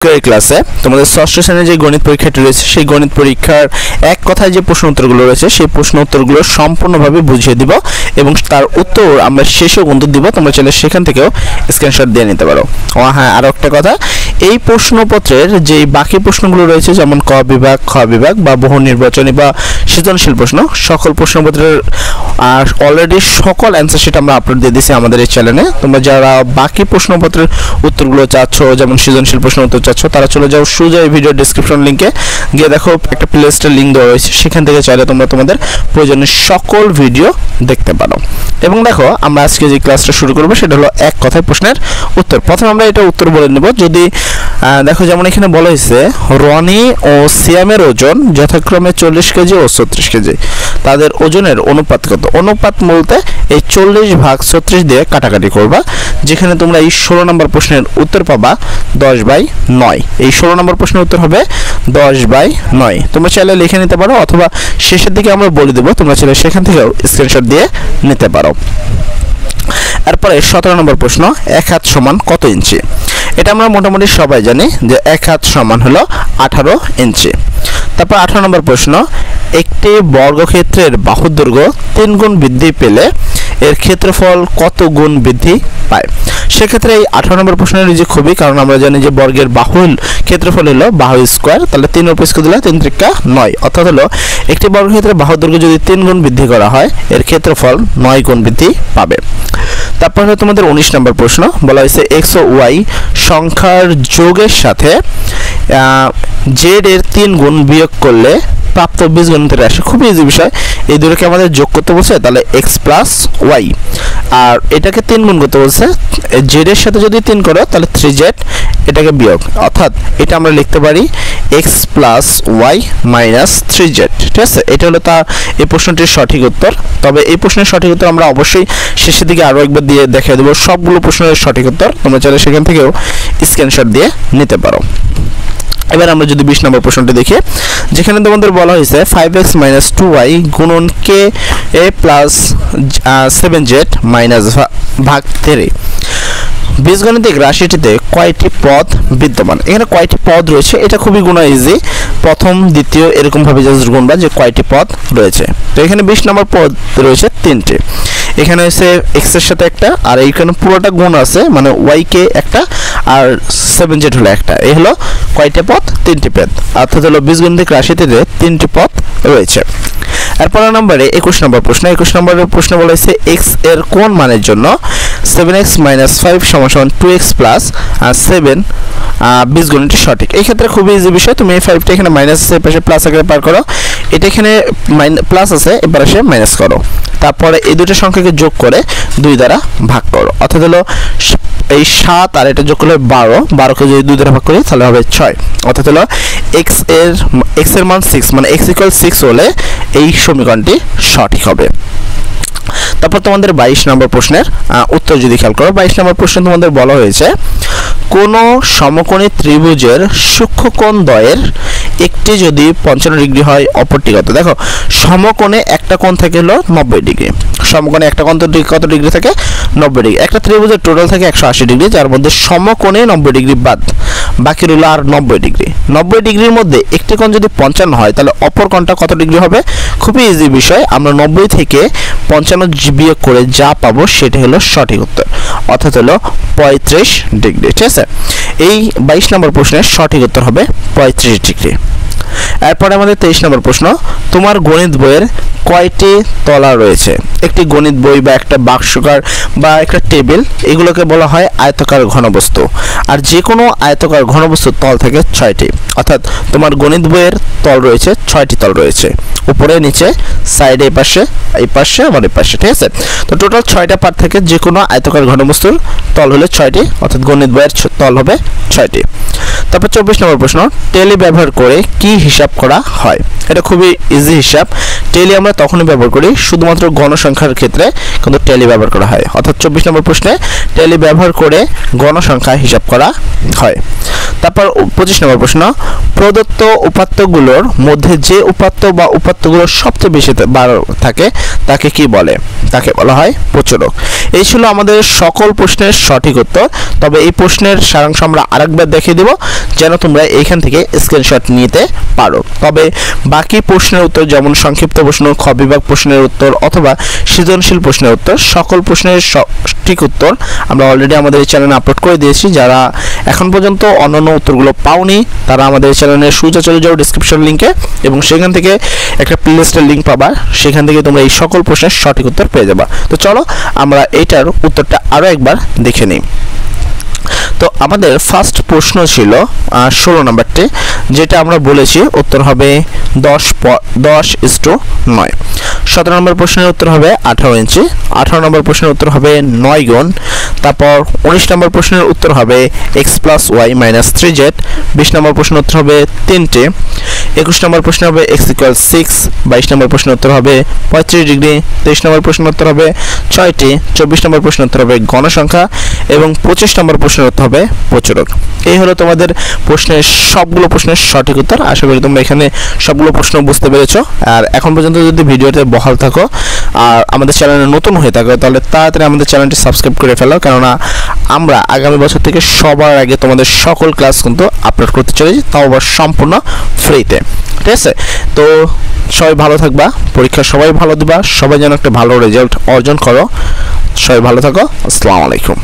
এই ক্লাসে তোমাদের ষষ্ঠ শ্রেণীর যে গণিত পরীক্ষাটি রয়েছে সেই গণিত পরীক্ষার এক কথায় যে প্রশ্ন উত্তরগুলো রয়েছে সেই প্রশ্ন উত্তরগুলো সম্পূর্ণভাবে বুঝিয়ে দিব এবং তার উত্তর আমরা শেষেও কিন্তু দিব। তোমরা চাইলে সেখান থেকেও স্ক্রিনশট দিয়ে নিতে পারো। হ্যাঁ, আরও একটা কথা, এই প্রশ্নপত্রের যে বাকি প্রশ্নগুলো রয়েছে যেমন ক বিভাগ, খ বিভাগ বা বহু নির্বাচনী বা সৃজনশীল প্রশ্ন, সকল প্রশ্নপত্রের অলরেডি সকল অ্যান্সার শিট আমরা আপলোড দিয়ে দিয়েছি আমাদের এই চ্যানেলে। তোমরা যারা বাকি প্রশ্নপত্রের উত্তরগুলো চাচ্ছ, যেমন সৃজনশীল প্রশ্ন উত্তর চাচ্ছ, তারা চলে যাও সোজা এই ভিডিও ডেসক্রিপশন লিঙ্কে গিয়ে দেখো একটা প্লেলিস্টের লিঙ্ক দেওয়া হয়েছে, সেখান থেকে চাইলে তোমরা তোমাদের প্রয়োজনীয় সকল ভিডিও দেখতে পারো। এবং দেখো আমরা আজকে যে ক্লাসটা শুরু করবো সেটা হলো এক কথায় প্রশ্নের উত্তর। প্রথমে আমরা এটা উত্তর বলে নেব। যদি দেখো যেমন এখানে বলা হয়েছে রনি ও সিয়ামের ওজন যথাক্রমে 40 কেজি ও 36 কেজি, তাদের ওজনের অনুপাত কত? অনুপাত বলতে এই 40 ভাগ 36 দিয়ে কাটাকাটি করবা, যেখানে তোমরা এই 16 নম্বর প্রশ্নের উত্তর পাবা 10/9। এই 16 নম্বর প্রশ্নের উত্তর হবে 10/9। তোমরা চাইলে লিখে নিতে পারো অথবা শেষের দিকে আমরা বলে দেবো, তোমরা চাইলে সেখান থেকেও স্ক্রিনশট দিয়ে নিতে পারো। এরপরে 17 নম্বর প্রশ্ন, এক হাত সমান কত ইঞ্চি? এটা আমরা মোটামুটি সবাই জানি যে এক হাত সমান হলো 18 ইঞ্চি। তারপর 18 নম্বর প্রশ্ন, একটি বর্গক্ষেত্রের বাহুর দৈর্ঘ্য 3 গুণ বৃদ্ধি পেলে এর ক্ষেত্রফল কত গুণ বৃদ্ধি পায়? সেক্ষেত্রে এই 18 নম্বর প্রশ্নের যে খুবই, কারণ আমরা জানি যে বর্গের বাহুর ক্ষেত্রফল হলো বাহু স্কোয়ার, তাহলে 3 এর উপর স্কোয়ার দিলে 3 × 9, অর্থাৎ হলো একটি বর্গক্ষেত্রের বাহুর দৈর্ঘ্য যদি 3 গুণ বৃদ্ধি করা হয় এর ক্ষেত্রফল 9 গুণ বৃদ্ধি পাবে। তারপর হলো তোমাদের 19 নম্বর প্রশ্ন, বলা হয়েছে এক্স ও ওয়াই সংখ্যার যোগের সাথে জেড এর 3 গুণ বিয়োগ করলে প্রাপ্ত বীজগণিতের রাশি। খুবই ইজি বিষয়, এই দুটোকে আমাদের যোগ করতে বলছে, তাহলে এক্স প্লাস ওয়াই, আর এটাকে 3 গুণ করতে বলছে, জেড এর সাথে যদি 3 করো তাহলে 3z, এটাকে বিয়োগ, অর্থাৎ এটা আমরা লিখতে পারি x plus Y minus 3z। ঠিক আছে, এটা হলো তার এই প্রশ্নটির সঠিক উত্তর। তবে এই প্রশ্নের সঠিক উত্তর আমরা অবশ্যই শেষের দিকে আরও একবার দিয়ে দেখিয়ে দেবো সবগুলো প্রশ্নের সঠিক উত্তর, তোমরা চাইলে সেখান থেকেও স্ক্রিনশট দিয়ে নিতে পারো। এবার আমরা যদি 20 নম্বর প্রশ্নটি দেখি, যেখানে তোমাদের বলা হয়েছে 5x - 2y গুণন k a plus 7z minus ভাগ 3 বীজগণিতিক রাশিটিতে কয়টি পদ বিদ্যমান? এখানে কয়টি পদ রয়েছে এটা খুবই গুণ ইজি, প্রথম দ্বিতীয় এরকমভাবে জাস্ট গুণবা যে কয়টি পদ রয়েছে। তো এখানে 20 নম্বর পদ রয়েছে 3টে। এখানে হচ্ছে এক্স এর সাথে একটা, আর এইখানে পুরোটা গুণ আছে, মানে ওয়াই কে একটা আর 7z হলো একটা। এই হলো কয়টি পদ? 3টি পদ, অর্থাৎ হলো বীজগণিতিক রাশিতে 3টি পদ রয়েছে। এরপর নম্বরে 21 নম্বর প্রশ্ন। 21 নম্বরের প্রশ্ন বলা হয়েছে এক্স এর কোন মানের জন্য 7x - 5 = 2x প্লাস 7 বীজগণিতটি সঠিক? এই ক্ষেত্রে খুবই ইজি বিষয়, তুমি এই 5টা এখানে মাইনাস আছে, এপাশে প্লাস আকারে পার করো, এটা এখানে প্লাস আছে, এবার এসে মাইনাস করো, তারপরে এই দুটো সংখ্যাকে যোগ করে 2 দ্বারা ভাগ করো, অর্থাৎ হলো এই 7 আর এটা যোগ করলে 12কে যদি 2 দ্বারা ভাগ করি তাহলে হবে 6, অর্থাৎ হলো x এর মান 6, মানে x = 6 হলে এই সমীকরণটি সঠিক হবে। তারপর তোমাদের 22 নম্বর প্রশ্নের উত্তর যদি খেয়াল করো, 22 নম্বর প্রশ্নে তোমাদের বলা হয়েছে কোন সমকোণী ত্রিভুজের সূক্ষ্মকোণ দ্বয়ের একটি যদি 55 ডিগ্রি হয় অপরটি কত? দেখো সমকোণে একটা কোণ থাকে হলো 90 ডিগ্রি, সমকোণে একটা কোণ কত ডিগ্রি থাকে? 90 ডিগ্রি। একটা ত্রিভুজের টোটাল থাকে 180 ডিগ্রি, যার মধ্যে সমকোণে 90 ডিগ্রি বাদ, বাকি রইল আর 90 ডিগ্রি। 90 ডিগ্রির মধ্যে একটি কোণ যদি 55 হয় তাহলে অপর কোণটা কত ডিগ্রি হবে? খুবই ইজি বিষয়, আমরা 90 থেকে 55 বিয়োগ করে যা পাবো সেটা হলো সঠিক উত্তর, অর্থাৎ হলো 35 ডিগ্রি। ঠিক আছে, এই 22 নম্বর প্রশ্নের সঠিক উত্তর হবে 35 ডিগ্রি। এরপরে আমাদের 23 নম্বর প্রশ্ন, তোমার গণিত বইয়ের কয়টি তলা রয়েছে? একটি গণিত বই বা একটা বাক্সকার বা একটা টেবিল, এগুলোকে বলা হয় আয়তাকার ঘনবস্তু, আর যে কোনো আয়তাকার ঘনবস্তুর তল থেকে 6টি, অর্থাৎ তোমার গণিত বইয়ের তল রয়েছে 6টি তল রয়েছে, উপরে নিচে সাইডে এই পাশে আবার এই পাশে। ঠিক আছে, তো টোটাল 6টা পার্ট থেকে যে কোনো আয়তাকার ঘনবস্তুর তল হলো 6টি, অর্থাৎ গণিত বইয়ের তল হবে 6টি। তারপর 24 নম্বর প্রশ্ন, টেলি ব্যবহার করে কি হিসাব করা হয়? এটা খুবই ইজি হিসাব। টেলি আমরা তখনই ব্যবহার করি শুধুমাত্র গণসংখ্যার ক্ষেত্রে কিন্তু টেলি ব্যবহার করা হয়, অর্থাৎ 24 নম্বর প্রশ্নে টেলি ব্যবহার করে গণসংখ্যা হিসাব করা হয়। তারপর 25 নম্বর প্রশ্ন, প্রদত্ত উপাত্তগুলোর মধ্যে যে উপাত্ত বা উপাত্তগুলো সবচেয়ে বেশি থাকে তাকে কি বলে? তাকে বলা হয় প্রচুরক। এই ছিল আমাদের সকল প্রশ্নের সঠিক উত্তর। তবে এই প্রশ্নের সারাংশ আমরা আরেকবার দেখিয়ে দেব যেন তোমরা এইখান থেকে স্ক্রিনশট নিতে পারো। তবে বাকি প্রশ্নের উত্তর যেমন সংক্ষিপ্ত প্রশ্ন, খ বিভাগ প্রশ্নের উত্তর অথবা সৃজনশীল প্রশ্নের উত্তর, সকল প্রশ্নের সঠিক উত্তর আমরা অলরেডি আমাদের এই চ্যানেলে আপলোড করে দিয়েছি। যারা এখন পর্যন্ত অন্যান্য উত্তরগুলো পাওনি তারা আমাদের চ্যানেলে সোজা চলে যাও ডেসক্রিপশন লিঙ্কে এবং সেখান থেকে একটা প্লেলিস্টের লিঙ্ক পাবা, সেখান থেকে তোমরা এই সকল প্রশ্নের সঠিক উত্তর পেয়ে যাবা। তো চলো আমরা এইটার উত্তরটা আরও একবার দেখে নিই। তো আমাদের ফার্স্ট প্রশ্ন ছিল 16 নম্বরটি, যেটা আমরা বলেছি উত্তর হবে 10:9। 17 নম্বর প্রশ্নের উত্তর হবে 18 ইঞ্চি। 18 নম্বর প্রশ্নের উত্তর হবে 9 গুণ। তারপর 19 নম্বর প্রশ্নের উত্তর হবে x + y - 3z। 20 নম্বর প্রশ্নের উত্তর হবে 3টে। 21 নম্বর প্রশ্ন হবে x = 6। 22 নম্বর প্রশ্নের উত্তর হবে 35 ডিগ্রি। 23 নম্বর প্রশ্নের উত্তর হবে 6টি। 24 নম্বর প্রশ্নের উত্তর হবে গণসংখ্যা এবং 25 নম্বর প্রশ্নের উত্তর হবে প্রচুরক। এই হলো তোমাদের প্রশ্নের সবগুলো প্রশ্নের সঠিক উত্তর। আশা করি তোমরা এখানে সবগুলো প্রশ্ন বুঝতে পেরেছো। আর এখন পর্যন্ত যদি ভিডিওতে বহাল থাকো আর আমাদের চ্যানেলে নতুন হয়ে থাকো তাহলে তাড়াতাড়ি আমাদের চ্যানেলটি সাবস্ক্রাইব করে ফেলো, কেননা আমরা আগামী বছর থেকে সবার আগে তোমাদের সকল ক্লাস কিন্তু আপলোড করতে চলেছি, তাও আবার সম্পূর্ণ ফ্রিতে। ঠিক আছে, তো সবাই ভালো থাকবা, পরীক্ষা সবাই ভালো দিবা, সবাই যেন একটা ভালো রেজাল্ট অর্জন করো। সবাই ভালো থাকো। আসসালামু আলাইকুম।